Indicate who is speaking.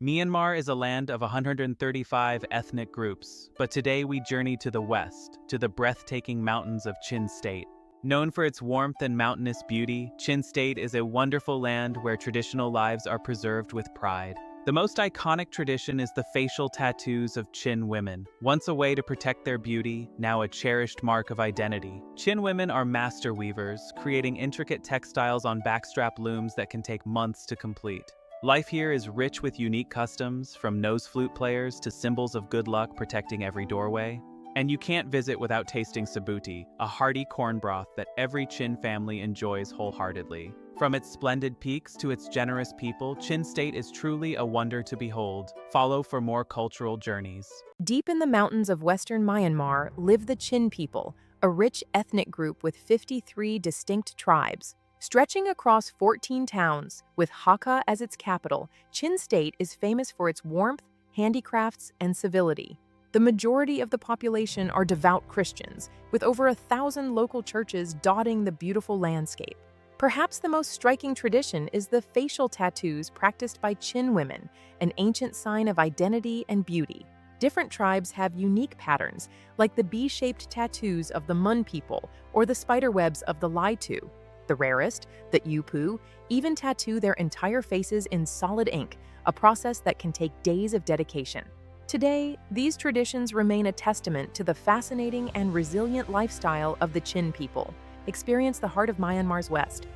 Speaker 1: Myanmar is a land of 135 ethnic groups, but today we journey to the west, to the breathtaking mountains of Chin State. Known for its warmth and mountainous beauty, Chin State is a wonderful land where traditional lives are preserved with pride. The most iconic tradition is the facial tattoos of Chin women. Once a way to protect their beauty, now a cherished mark of identity. Chin women are master weavers, creating intricate textiles on backstrap looms that can take months to complete. Life here is rich with unique customs, from nose flute players to symbols of good luck protecting every doorway. And you can't visit without tasting sabuti, a hearty corn broth that every Chin family enjoys wholeheartedly. From its splendid peaks to its generous people, Chin State is truly a wonder to behold. Follow for more cultural journeys.
Speaker 2: Deep in the mountains of western Myanmar live the Chin people, a rich ethnic group with 53 distinct tribes. Stretching across 14 towns, with Hakka as its capital, Chin State is famous for its warmth, handicrafts, and civility. The majority of the population are devout Christians, with over 1,000 local churches dotting the beautiful landscape. Perhaps the most striking tradition is the facial tattoos practiced by Chin women, an ancient sign of identity and beauty. Different tribes have unique patterns, like the bee-shaped tattoos of the Mun people or the spiderwebs of the Laitu. The rarest, the Yupu, even tattoo their entire faces in solid ink, a process that can take days of dedication. Today, these traditions remain a testament to the fascinating and resilient lifestyle of the Chin people. Experience the heart of Myanmar's West.